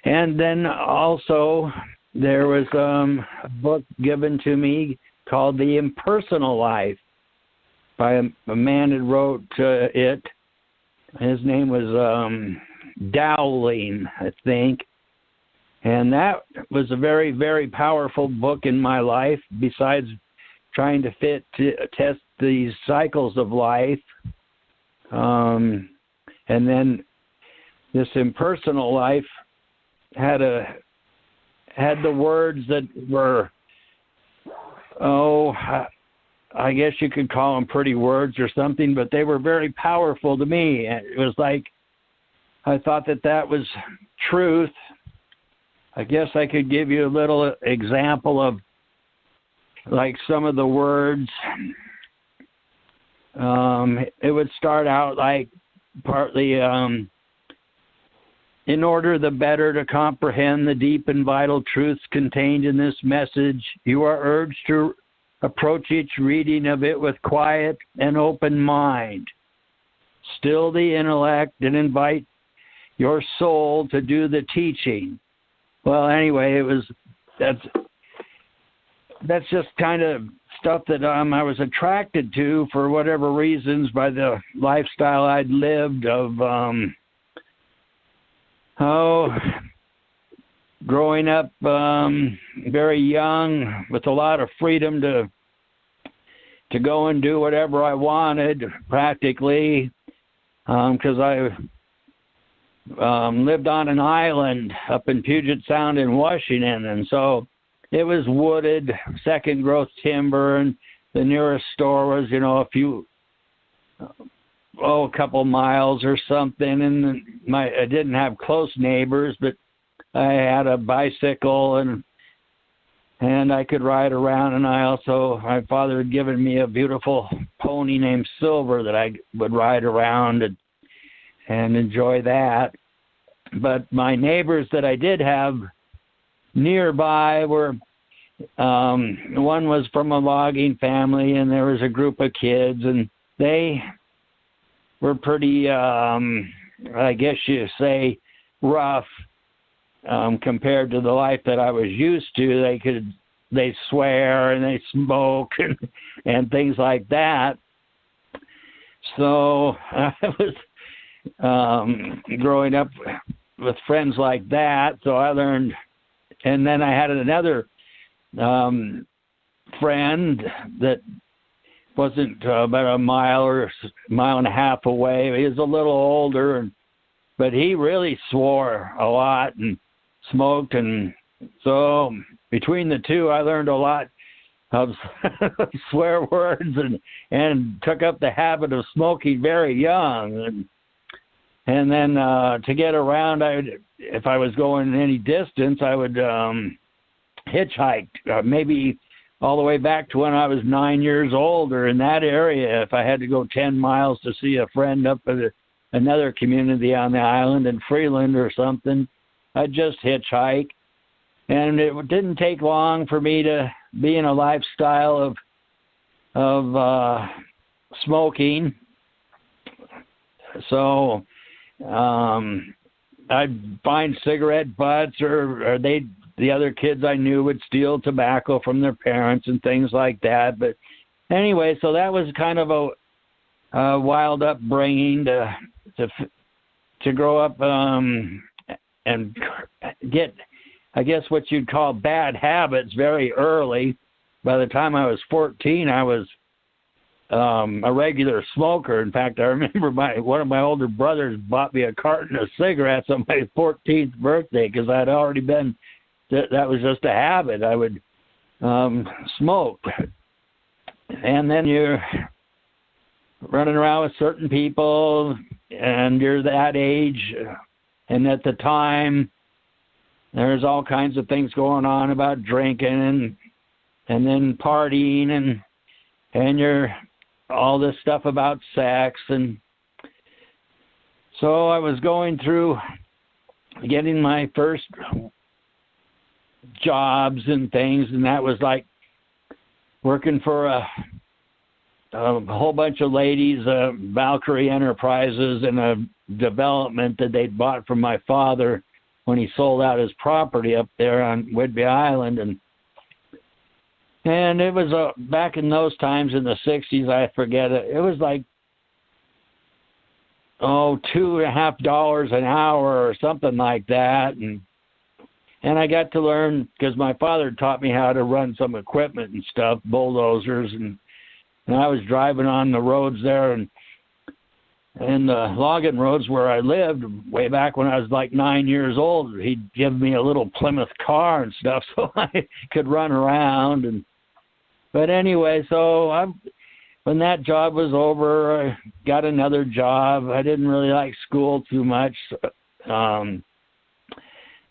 And then also there was a book given to me called The Impersonal Life by a man that wrote it. His name was Dowling, I think. And that was a very, very powerful book in my life, besides trying to test these cycles of life. And then this Impersonal Life had the words that were, I guess you could call them pretty words or something, but they were very powerful to me. It was like I thought that was truth. I guess I could give you a little example of like some of the words. It would start out like partly, in order the better to comprehend the deep and vital truths contained in this message, you are urged to approach each reading of it with quiet and open mind. Still the intellect and invite your soul to do the teaching. Well, anyway, that's just kind of stuff that I was attracted to for whatever reasons by the lifestyle I'd lived of growing up very young with a lot of freedom to go and do whatever I wanted practically, because I lived on an island up in Puget Sound in Washington, and so it was wooded, second growth timber, and the nearest store was, a couple miles or something, and I didn't have close neighbors, but I had a bicycle and I could ride around, and my father had given me a beautiful pony named Silver that I would ride around and enjoy that. But my neighbors that I did have nearby were, one was from a logging family, and there was a group of kids, and they were pretty, I guess you say, rough compared to the life that I was used to. They swear and they smoke and things like that. So I was growing up with friends like that, so I learned. And then I had another friend that wasn't about a mile or mile and a half away. He was a little older, but he really swore a lot and smoked, and so between the two, I learned a lot of swear words and took up the habit of smoking very young. And then to get around, if I was going any distance, I would hitchhike, maybe all the way back to when I was 9 years old, or in that area. If I had to go 10 miles to see a friend up at another community on the island in Freeland or something, I'd just hitchhike. And it didn't take long for me to be in a lifestyle of smoking. So I'd find cigarette butts, or the other kids I knew would steal tobacco from their parents and things like that. But anyway, so that was kind of a wild upbringing to grow up and get, I guess, what you'd call bad habits very early. By the time I was 14, I was a regular smoker. In fact, I remember one of my older brothers bought me a carton of cigarettes on my 14th birthday because I'd already been, that was just a habit. I would smoke. And then you're running around with certain people, and you're that age. And at the time, there's all kinds of things going on about drinking and then partying and you're all this stuff about sex. And so I was going through getting my first jobs and things, and that was like working for a whole bunch of ladies, Valkyrie Enterprises, and a development that they'd bought from my father when he sold out his property up there on Whidbey Island. And it was back in those times in the 60s, I forget it. It was like, $2.50 an hour or something like that. And I got to learn, because my father taught me how to run some equipment and stuff, bulldozers, and I was driving on the roads there and the logging roads where I lived way back when I was like 9 years old. He'd give me a little Plymouth car and stuff so I could run around. But anyway, so when that job was over, I got another job. I didn't really like school too much. For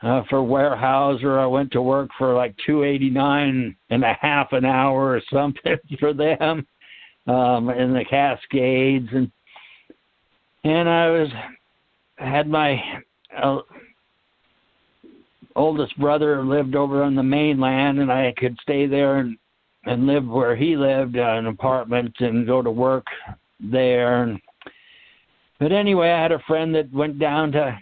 Weyerhaeuser, I went to work for like $2.89 and a half an hour or something for them in the Cascades, and I had my oldest brother lived over on the mainland, and I could stay there and live where he lived, in an apartment, and go to work there. But anyway, I had a friend that went down to.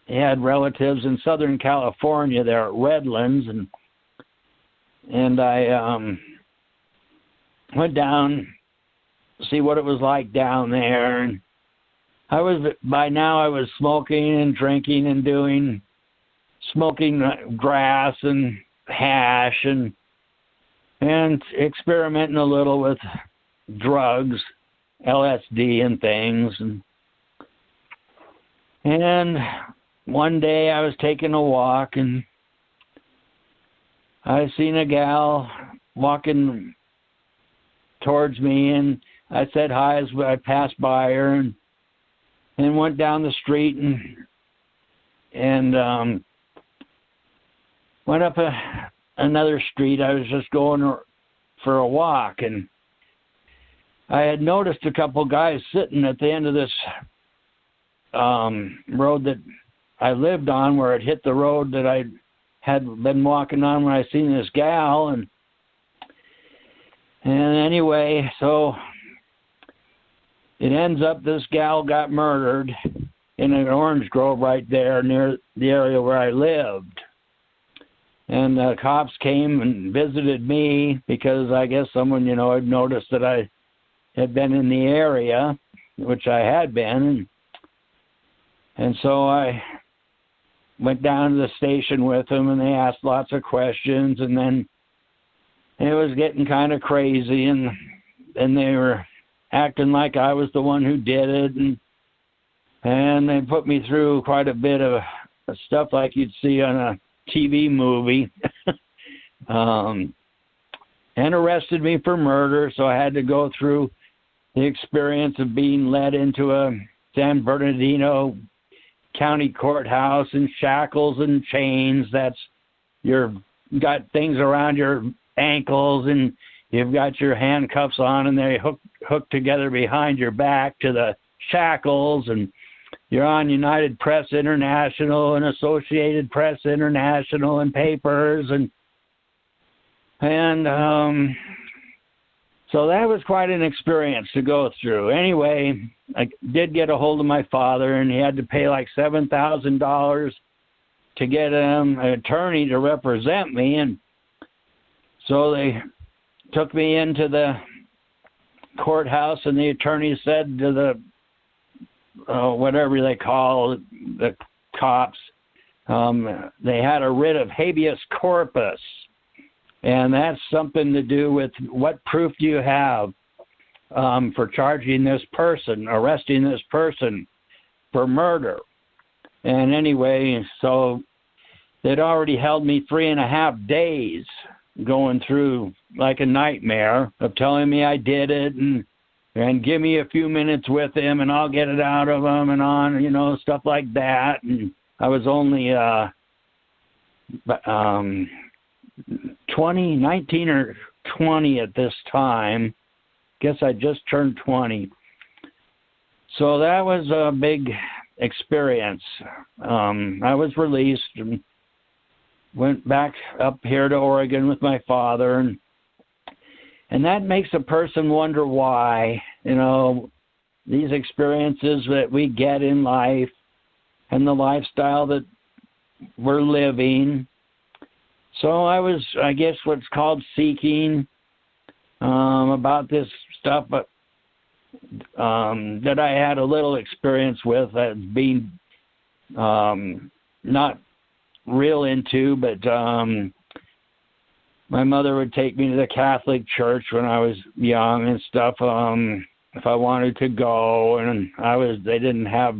He had relatives in Southern California there at Redlands, and I went down to see what it was like down there. And by now I was smoking and drinking and smoking grass and hash and experimenting a little with drugs, LSD and things. And one day I was taking a walk, and I seen a gal walking towards me, and I said hi as I passed by her, and went down the street and went up another street. I was just going for a walk, and I had noticed a couple guys sitting at the end of this road that I lived on, where it hit the road that I had been walking on when I seen this gal, and anyway, so it ends up this gal got murdered in an orange grove right there near the area where I lived. And the cops came and visited me because I guess someone, had noticed that I had been in the area, which I had been, and so I went down to the station with them, and they asked lots of questions, and then it was getting kind of crazy, and they were acting like I was the one who did it, and they put me through quite a bit of stuff like you'd see on a TV movie, and arrested me for murder, so I had to go through the experience of being led into a San Bernardino County courthouse in shackles and chains. You've got things around your ankles, and you've got your handcuffs on, and they hook together behind your back to the shackles, and you're on United Press International and Associated Press International and papers, and so that was quite an experience to go through. Anyway, I did get a hold of my father, and he had to pay like $7,000 to get an attorney to represent me. And so they took me into the courthouse, and the attorney said to the whatever they call the cops, they had a writ of habeas corpus. And that's something to do with what proof do you have for charging this person, arresting this person for murder. And anyway, so they'd already held me 3.5 days going through like a nightmare of telling me I did it, and give me a few minutes with him and I'll get it out of him, and on, stuff like that. And I was only 19 or 20 at this time. Guess I just turned 20. So that was a big experience. I was released and went back up here to Oregon with my father, and that makes a person wonder why, these experiences that we get in life and the lifestyle that were living. So I was, I guess, what's called seeking about this stuff, but that I had a little experience with, being not real into, but my mother would take me to the Catholic Church when I was young and stuff, if I wanted to go, and they didn't have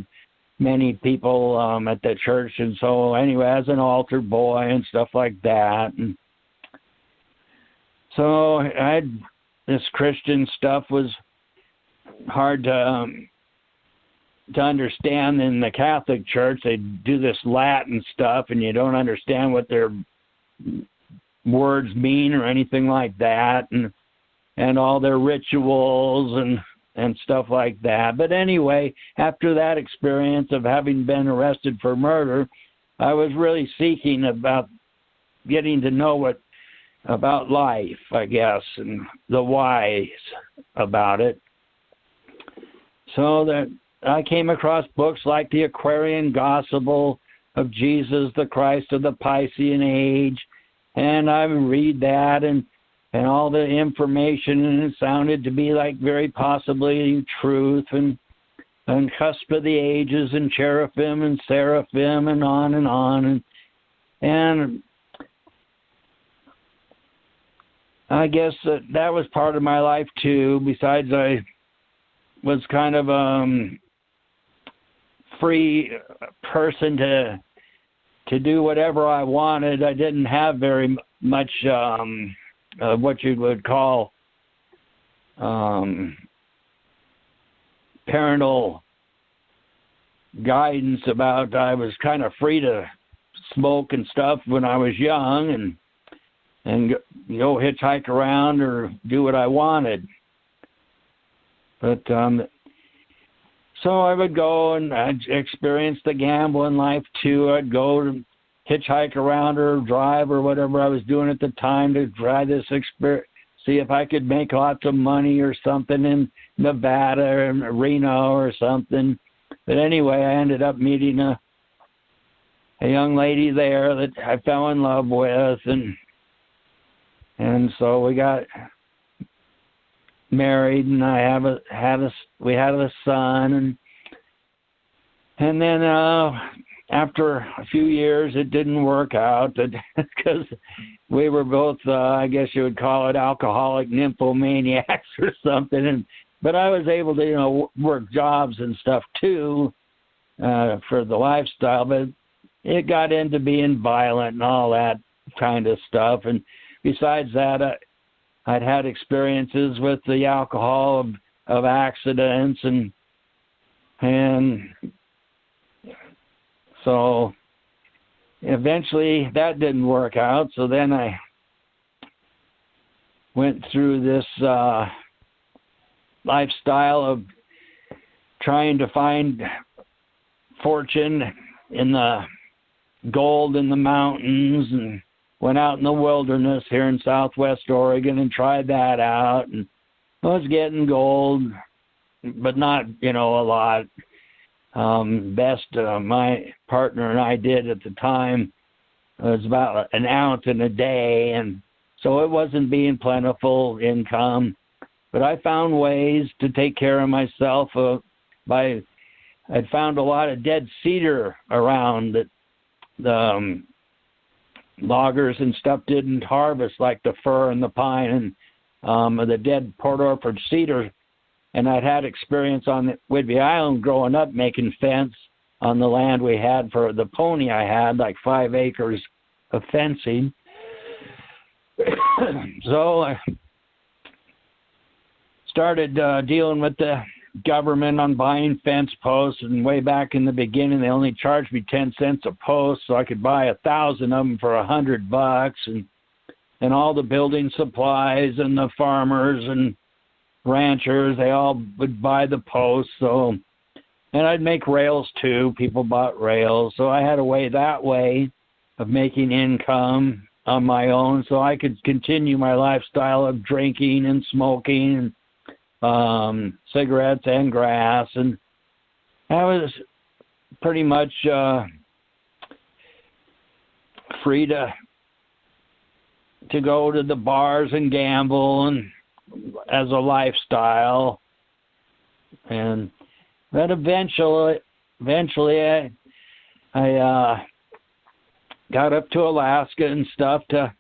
many people at the church, and so anyway, as an altar boy and stuff like that, and so this Christian stuff was hard to understand. In the Catholic Church, they do this Latin stuff, and you don't understand what their words mean or anything like that, and all their rituals and stuff like that. But anyway, after that experience of having been arrested for murder, I was really seeking about getting to know about life, I guess, and the whys about it. So that I came across books like the Aquarian Gospel of Jesus the Christ of the Piscean Age, and I would read that and all the information, and it sounded to be like very possibly truth, and cusp of the ages, and cherubim and seraphim, and on and on, and I guess that was part of my life too. Besides, I was kind of free person to do whatever I wanted. I didn't have very much what you would call parental guidance about. I was kind of free to smoke and stuff when I was young, and go hitchhike around or do what I wanted. But so I would go, and I'd experience the gambling life too. I'd go to hitchhike around or drive or whatever I was doing at the time to try this experience, see if I could make lots of money or something in Nevada or Reno or something. But anyway, I ended up meeting a young lady there that I fell in love with, and so we got married, and we had a son, and then after a few years, it didn't work out because we were both, I guess you would call it, alcoholic nymphomaniacs or something. But I was able to, work jobs and stuff too for the lifestyle. But it got into being violent and all that kind of stuff. And besides that, I'd had experiences with the alcohol of accidents, and so eventually that didn't work out. So then I went through this lifestyle of trying to find fortune in the gold in the mountains, and went out in the wilderness here in Southwest Oregon and tried that out, and I was getting gold, but not, a lot. Best my partner and I did at the time was about an ounce in a day, and so it wasn't being plentiful income. But I found ways to take care of myself I'd found a lot of dead cedar around that the loggers and stuff didn't harvest, like the fir and the pine and the dead Port Orford cedar. And I'd had experience on Whidbey Island growing up, making fence on the land we had for the pony I had, like 5 acres of fencing. So I started dealing with the government on buying fence posts, and way back in the beginning, they only charged me 10 cents a post, so I could buy 1,000 of them for $100, and all the building supplies and the farmers and ranchers, they all would buy the posts. So, and I'd make rails too. People bought rails, so I had a way that way of making income on my own, so I could continue my lifestyle of drinking and smoking and cigarettes and grass. And that was pretty much free to go to the bars and gamble and as a lifestyle. But eventually I got up to Alaska and stuff to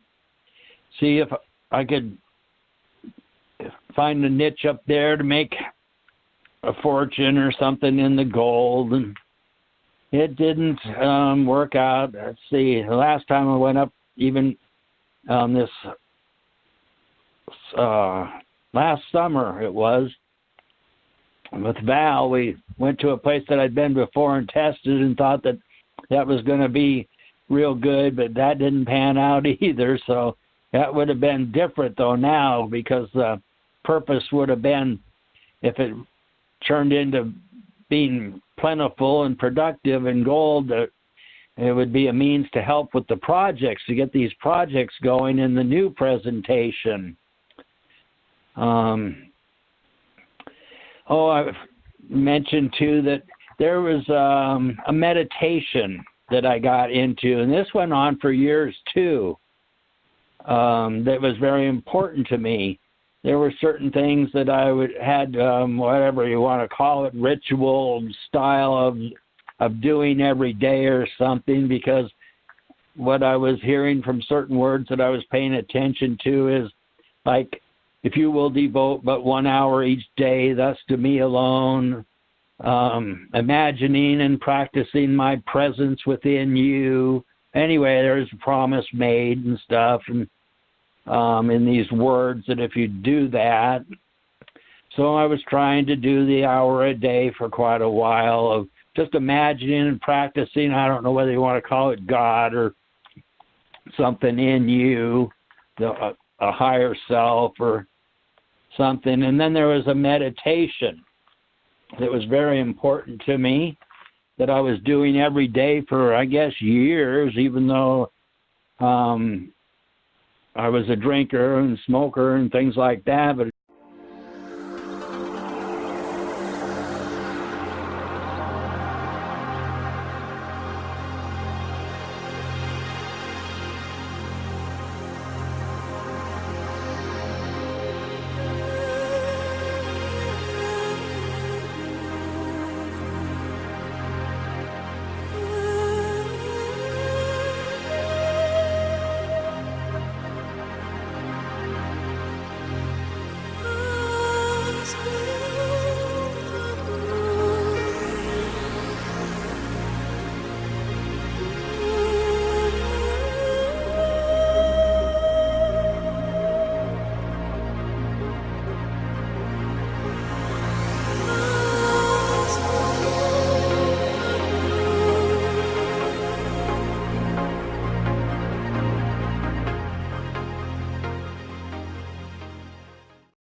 see if I could find a niche up there to make a fortune or something in the gold, and it didn't work out. Let's see, the last time I went up, even this last summer it was, with Val, we went to a place that I'd been before and tested and thought that was going to be real good, but that didn't pan out either. So that would have been different though now, because the purpose would have been, if it turned into being plentiful and productive in gold, that it would be a means to help with the projects, to get these projects going in the NuPresentation. I mentioned too that there was a meditation that I got into, and this went on for years too. That was very important to me. There were certain things that I had, whatever you want to call it, ritual style of doing every day or something, because what I was hearing from certain words that I was paying attention to is like, if you will devote but 1 hour each day, thus to me alone, imagining and practicing my presence within you. Anyway, there's a promise made and stuff, and in these words, that if you do that. So I was trying to do the hour a day for quite a while of just imagining and practicing. I don't know whether you want to call it God or something in you, a higher self or something. And then there was a meditation that was very important to me that I was doing every day for, I guess, years, even though I was a drinker and smoker and things like that. But